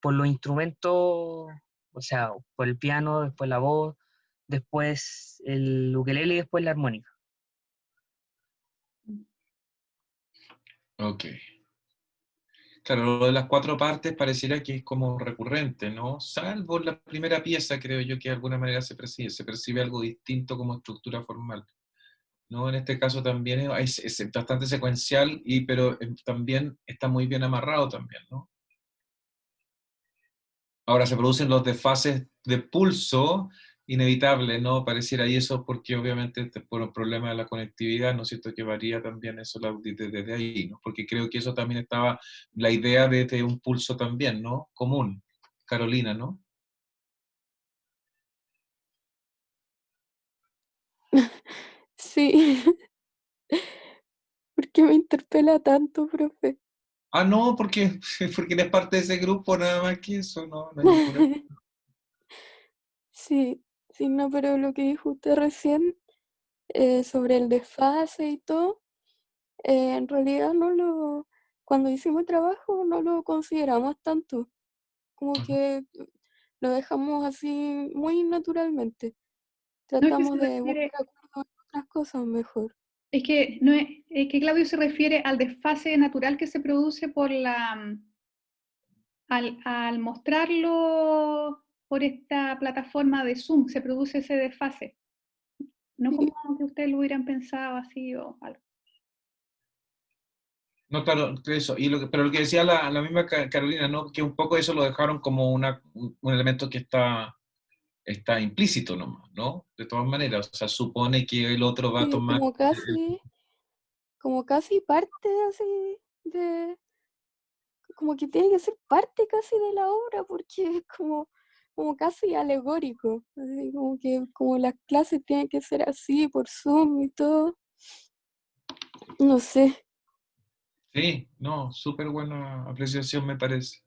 por los instrumentos, o sea, por el piano, después la voz, después el ukelele y después la armónica. Ok. Claro, lo de las 4 partes pareciera que es como recurrente, ¿no? Salvo la primera pieza, creo yo, que de alguna manera se percibe algo distinto como estructura formal, ¿no? En este caso también es bastante secuencial, pero también está muy bien amarrado también, ¿no? Ahora se producen los desfases de pulso inevitables, ¿no? Pareciera, y eso porque obviamente por el problema de la conectividad, ¿no es cierto?, que varía también eso desde ahí, ¿no? Porque creo que eso también estaba, la idea de un pulso también, ¿no? Común. Carolina, ¿no? Sí. ¿Por qué me interpela tanto, profe? Ah, no, porque eres parte de ese grupo, nada más que eso, no hay ninguna... Sí, sí, no, pero lo que dijo usted recién sobre el desfase y todo, en realidad cuando hicimos el trabajo no lo consideramos tanto, como que lo dejamos así muy naturalmente. No, es que Tratamos se de buscar refiere, acuerdos en otras cosas mejor. es que, no es que Claudio se refiere al desfase natural que se produce al mostrarlo por esta plataforma de Zoom, se produce ese desfase. No como que ustedes lo hubieran pensado así o algo. No, claro, eso. Pero lo que decía la misma Carolina, ¿no? Que un poco eso lo dejaron como un elemento que está está implícito nomás, ¿no? De todas maneras, o sea, supone que el otro va a Sí, tomar... como casi parte así de, como que tiene que ser parte casi de la obra, porque es como casi alegórico, así como que como las clases tienen que ser así por Zoom y todo, no sé. Sí, no, súper buena apreciación me parece.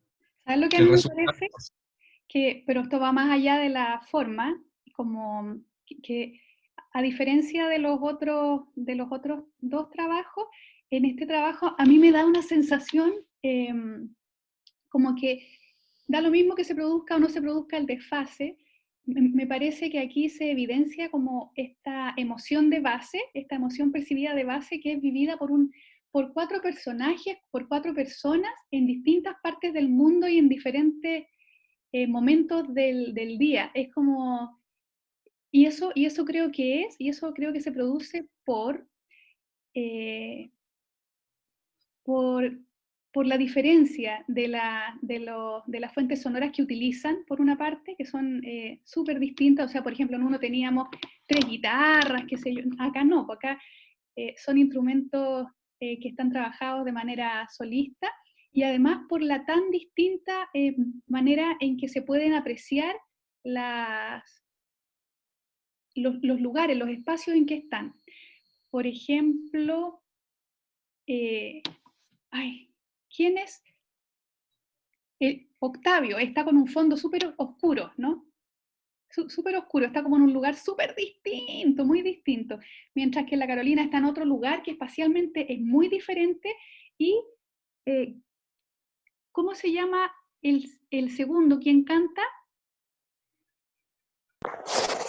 ¿Sabes lo que a El mí me resultado. parece? Pero esto va más allá de la forma, como que a diferencia de los otros dos trabajos, en este trabajo a mí me da una sensación como que da lo mismo que se produzca o no se produzca el desfase. Me parece que aquí se evidencia como esta emoción de base, esta emoción percibida de base que es vivida por cuatro personajes, por cuatro personas en distintas partes del mundo y en diferentes momentos del día. Es como, y eso creo que es, y eso creo que se produce eh, por, por la diferencia de las fuentes sonoras que utilizan, por una parte, que son súper distintas. O sea, por ejemplo, en uno teníamos 3 guitarras, qué sé yo, acá no, porque acá son instrumentos que están trabajados de manera solista, y además por la tan distinta manera en que se pueden apreciar los lugares, los espacios en que están. Por ejemplo, ¿quién es? Octavio está con un fondo súper oscuro, ¿no? Súper oscuro, está como en un lugar súper distinto, muy distinto, mientras que la Carolina está en otro lugar que espacialmente es muy diferente. Y eh, ¿cómo se llama el segundo? ¿Quién canta?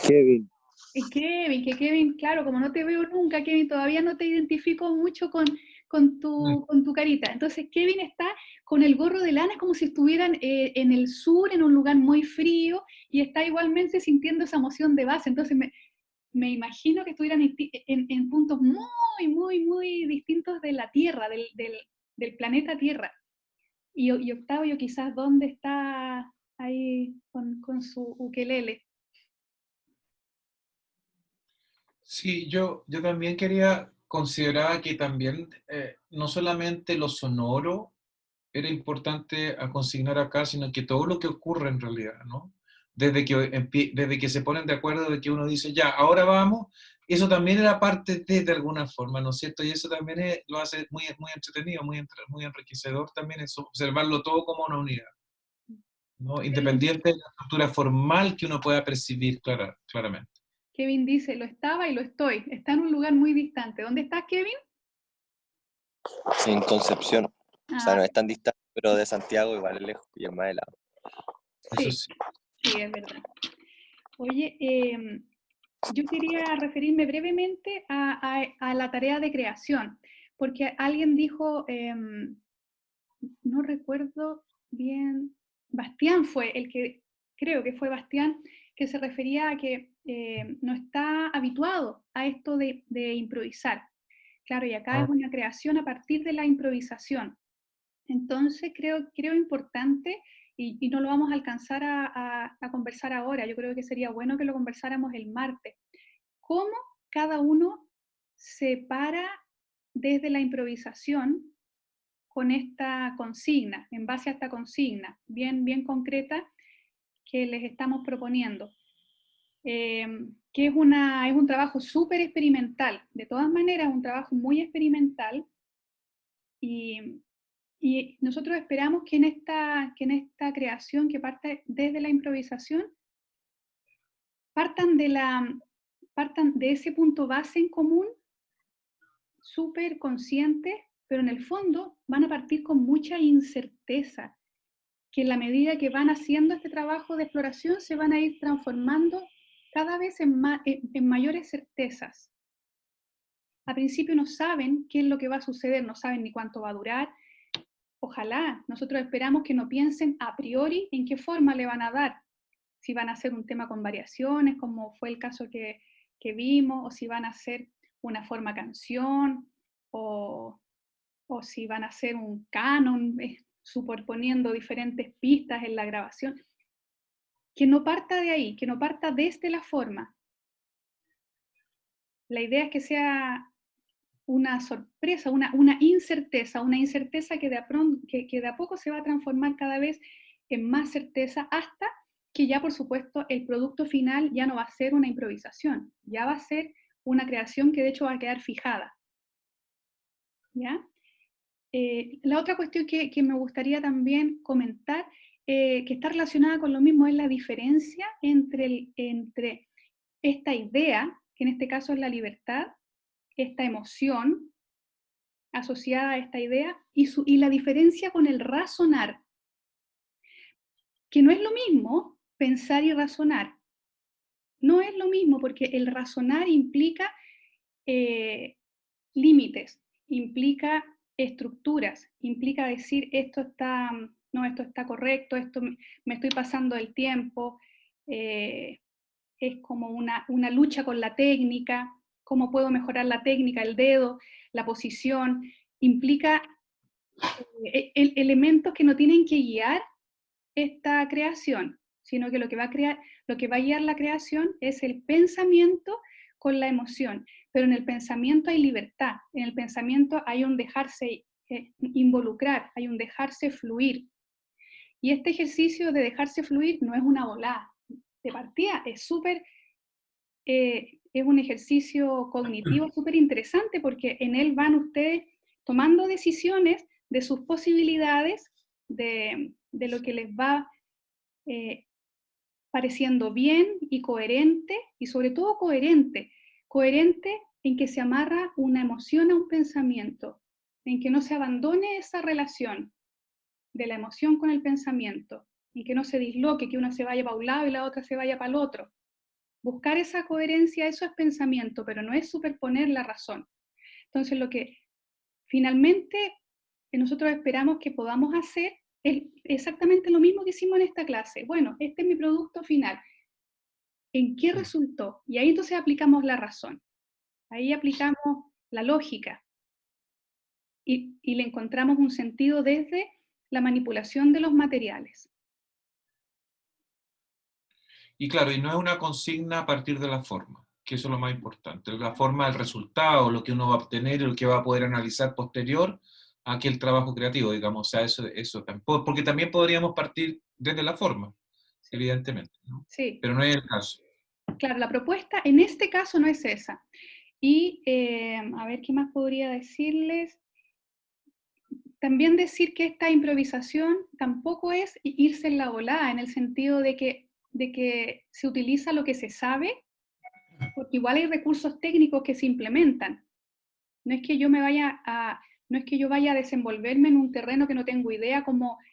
Kevin. Kevin, que Kevin, claro, como no te veo nunca, Kevin, todavía no te identifico mucho con tu carita. Entonces Kevin está con el gorro de lana, es como si estuvieran en el sur, en un lugar muy frío, y está igualmente sintiendo esa emoción de base. Entonces me imagino que estuvieran en puntos muy, muy, muy distintos de la Tierra, del planeta Tierra. Y Octavio quizás dónde está ahí con su ukelele. Sí, yo también quería considerar que también no solamente lo sonoro era importante a consignar acá, sino que todo lo que ocurre en realidad, ¿no? Desde que se ponen de acuerdo de que uno dice, ya, ahora vamos, eso también era parte de alguna forma, ¿no es cierto? Y eso también lo hace muy, muy entretenido, muy enriquecedor también, es observarlo todo como una unidad, ¿no? Independiente de la estructura formal que uno pueda percibir claramente. Kevin dice, lo estaba y lo estoy. Está en un lugar muy distante. ¿Dónde estás, Kevin? En Concepción. O sea, Ah, no es tan distante, pero de Santiago igual es lejos y es más helado. Eso sí, sí, es verdad. Oye, yo quería referirme brevemente a la tarea de creación, porque alguien dijo, no recuerdo bien, Bastián fue el que, creo que fue Bastián, que se refería a que no está habituado a esto de improvisar. Claro, y acá es una creación a partir de la improvisación. Entonces creo importante, y no lo vamos a alcanzar a conversar ahora, yo creo que sería bueno que lo conversáramos el martes, cómo cada uno se para desde la improvisación con esta consigna, en base a esta consigna, bien, bien concreta que les estamos proponiendo. Que es un trabajo súper experimental, de todas maneras, un trabajo muy experimental, y nosotros esperamos que en esta creación que parte desde la improvisación, partan de ese punto base en común, súper conscientes, pero en el fondo van a partir con mucha incerteza, que en la medida que van haciendo este trabajo de exploración se van a ir transformando cada vez en mayores certezas. Al principio no saben qué es lo que va a suceder, no saben ni cuánto va a durar. Ojalá, nosotros esperamos que no piensen a priori en qué forma le van a dar, si van a hacer un tema con variaciones, como fue el caso que vimos, o si van a hacer una forma canción, o si van a hacer un canon, superponiendo diferentes pistas en la grabación. que no parta de ahí, que no parta desde la forma. La idea es que sea una sorpresa, una incerteza que de a poco se va a transformar cada vez en más certeza, hasta que ya, por supuesto, el producto final ya no va a ser una improvisación, ya va a ser una creación que de hecho va a quedar fijada. ¿Ya? La otra cuestión que me gustaría también comentar, que está relacionada con lo mismo, es la diferencia entre esta idea, que en este caso es la libertad, esta emoción asociada a esta idea, y la diferencia con el razonar, que no es lo mismo pensar y razonar. No es lo mismo, porque el razonar implica límites, implica estructuras, implica decir esto está correcto, esto me estoy pasando el tiempo, es como una lucha con la técnica, cómo puedo mejorar la técnica, el dedo, la posición, implica elementos que no tienen que guiar esta creación, sino que lo que va a guiar la creación es el pensamiento con la emoción. Pero en el pensamiento hay libertad, en el pensamiento hay un dejarse involucrar, hay un dejarse fluir. Y este ejercicio de dejarse fluir no es una volada. De partida es es un ejercicio cognitivo súper interesante, porque en él van ustedes tomando decisiones de sus posibilidades, de lo que les va pareciendo bien y coherente, y sobre todo coherente en que se amarra una emoción a un pensamiento, en que no se abandone esa relación de la emoción con el pensamiento, en que no se disloque, que una se vaya para un lado y la otra se vaya para el otro. Buscar esa coherencia, eso es pensamiento, pero no es superponer la razón. Entonces, lo que finalmente nosotros esperamos que podamos hacer es exactamente lo mismo que hicimos en esta clase. Bueno, este es mi producto final. ¿En qué resultó? Y ahí entonces aplicamos la razón. Ahí aplicamos la lógica. Y le encontramos un sentido desde la manipulación de los materiales. Y claro, y no es una consigna a partir de la forma, que eso es lo más importante. La forma del resultado, lo que uno va a obtener y lo que va a poder analizar posterior a aquel trabajo creativo, digamos. O sea, eso tampoco, porque también podríamos partir desde la forma, evidentemente, ¿no? Sí. Pero no es el caso. Claro, la propuesta en este caso no es esa. Y a ver, ¿qué más podría decirles? También decir que esta improvisación tampoco es irse en la volada, en el sentido de que se utiliza lo que se sabe, porque igual hay recursos técnicos que se implementan. No es que yo vaya a desenvolverme en un terreno que no tengo idea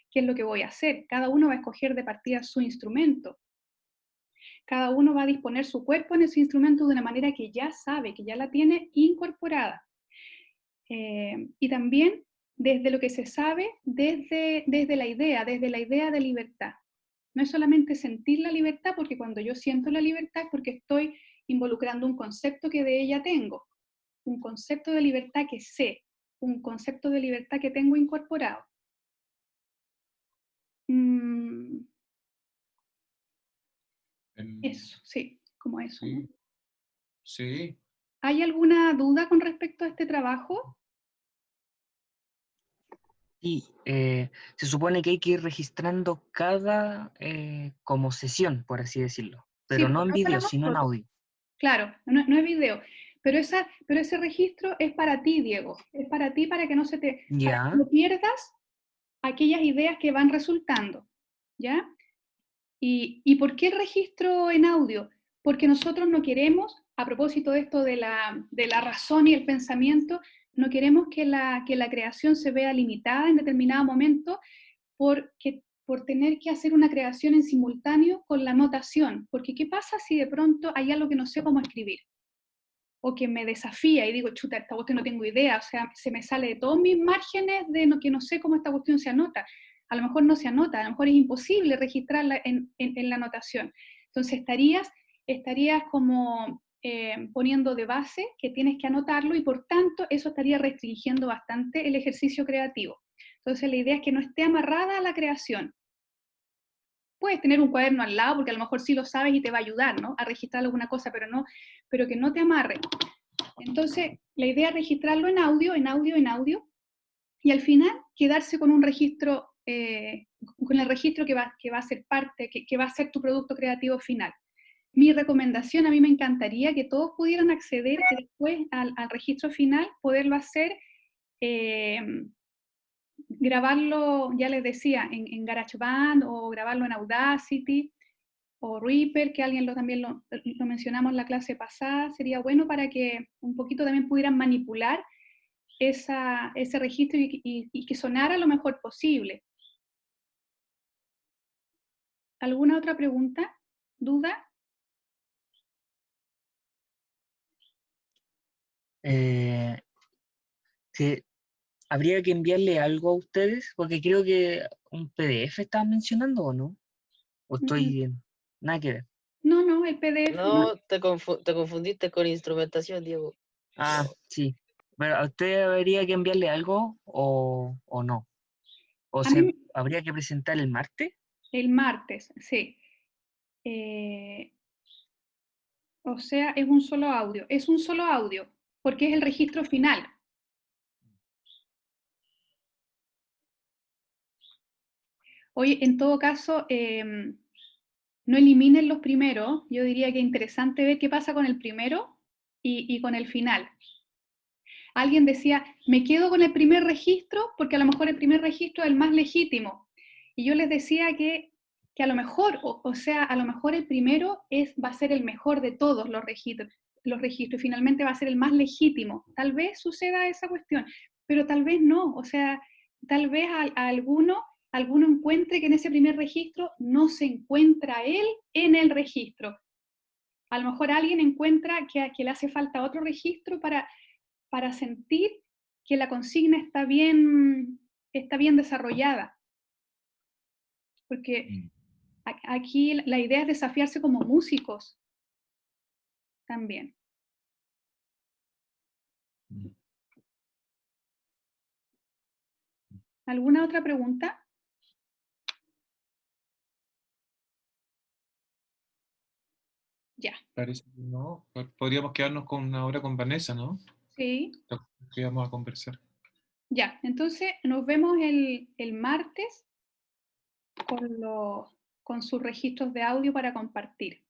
qué es lo que voy a hacer. Cada uno va a escoger de partida su instrumento. Cada uno va a disponer su cuerpo en ese instrumento de una manera que ya sabe, que ya la tiene incorporada. Y también desde lo que se sabe, desde la idea de libertad. No es solamente sentir la libertad, porque cuando yo siento la libertad es porque estoy involucrando un concepto que de ella tengo, un concepto de libertad que sé, un concepto de libertad que tengo incorporado. Eso, sí, como eso. Sí. ¿No? Sí. ¿Hay alguna duda con respecto a este trabajo? Sí, se supone que hay que ir registrando cada como sesión, por así decirlo, pero Sí, no en no video, tenemos sino en fotos. audio. Claro, no es video. Pero ese registro es para ti, Diego. Es para ti, para que no para que Ya, no pierdas aquellas ideas que van resultando. ¿Ya? ¿Y por qué el registro en audio? Porque nosotros no queremos, a propósito de esto de la razón y el pensamiento, no queremos que la creación se vea limitada en determinado momento por tener que hacer una creación en simultáneo con la notación. Porque ¿qué pasa si de pronto hay algo que no sé cómo escribir? O que me desafía y digo, chuta, esta cuestión no tengo idea, o sea, se me sale de todos mis márgenes de que no sé cómo esta cuestión se anota. A lo mejor no se anota, a lo mejor es imposible registrarla en la anotación. Entonces estarías como poniendo de base que tienes que anotarlo, y por tanto eso estaría restringiendo bastante el ejercicio creativo. Entonces la idea es que no esté amarrada a la creación, puedes tener un cuaderno al lado, porque a lo mejor sí lo sabes y te va a ayudar, ¿no? A registrar alguna cosa, pero que no te amarre. Entonces, la idea es registrarlo en audio, y al final quedarse con un registro, con el registro que va a ser parte, que va a ser tu producto creativo final. Mi recomendación, a mí me encantaría que todos pudieran acceder después al registro final, poderlo hacer, grabarlo, ya les decía, en GarageBand o grabarlo en Audacity o Reaper, que también lo mencionamos en la clase pasada. Sería bueno para que un poquito también pudieran manipular ese registro y que sonara lo mejor posible. ¿Alguna otra pregunta? ¿Duda? Sí, ¿habría que enviarle algo a ustedes? Porque creo que un PDF estaban mencionando, ¿o no? ¿O estoy nada que ver? No, el PDF. No, te confundiste con instrumentación, Diego. Ah, sí. Pero ¿a usted habría que enviarle algo o no? ¿O habría que presentar el martes? El martes, sí. O sea, es un solo audio. Es un solo audio, porque es el registro final. Oye, en todo caso, no eliminen los primeros. Yo diría que es interesante ver qué pasa con el primero y con el final. Alguien decía, me quedo con el primer registro porque a lo mejor el primer registro es el más legítimo. Y yo les decía que a lo mejor, o sea, a lo mejor el primero va a ser el mejor de todos los registros, y finalmente va a ser el más legítimo. Tal vez suceda esa cuestión, pero tal vez no. O sea, tal vez a alguno encuentre que en ese primer registro no se encuentra él en el registro. A lo mejor alguien encuentra que le hace falta otro registro para sentir que la consigna está bien desarrollada. Porque aquí la idea es desafiarse como músicos también. ¿Alguna otra pregunta? Ya. Parece que no. Podríamos quedarnos con una hora con Vanessa, ¿no? Sí. Que vamos a conversar. Ya, entonces nos vemos el martes con sus registros de audio para compartir.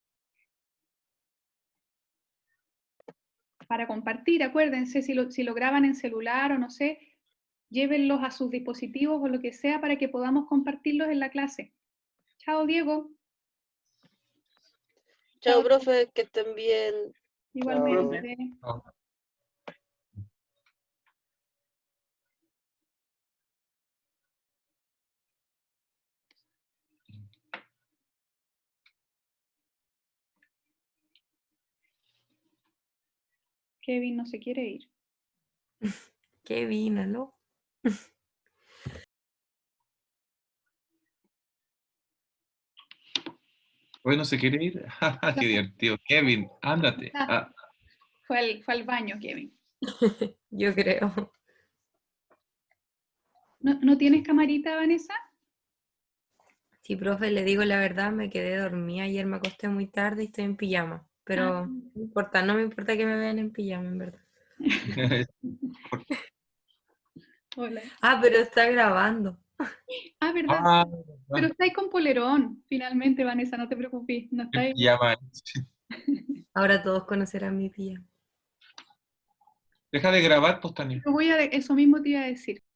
Para compartir, acuérdense, si lo graban en celular o no sé, llévenlos a sus dispositivos o lo que sea para que podamos compartirlos en la clase. Chao, Diego. Chao, profe, que estén bien. Igualmente. Chao. Kevin no se quiere ir. Kevin, ¿no? ¿Hoy no se quiere ir? Qué divertido. Kevin, ándate. Fue al baño, Kevin. Yo creo. ¿No tienes camarita, Vanessa? Sí, profe, le digo la verdad, me quedé dormida. Ayer me acosté muy tarde y estoy en pijama. Pero no me importa que me vean en pijama, en verdad. Hola. Pero está grabando. ¿Verdad? Pero estáis con polerón, finalmente, Vanessa, no te preocupes. No estáis... Ahora todos conocerán mi pijama. Deja de grabar, pues, Tania. Eso mismo te iba a decir.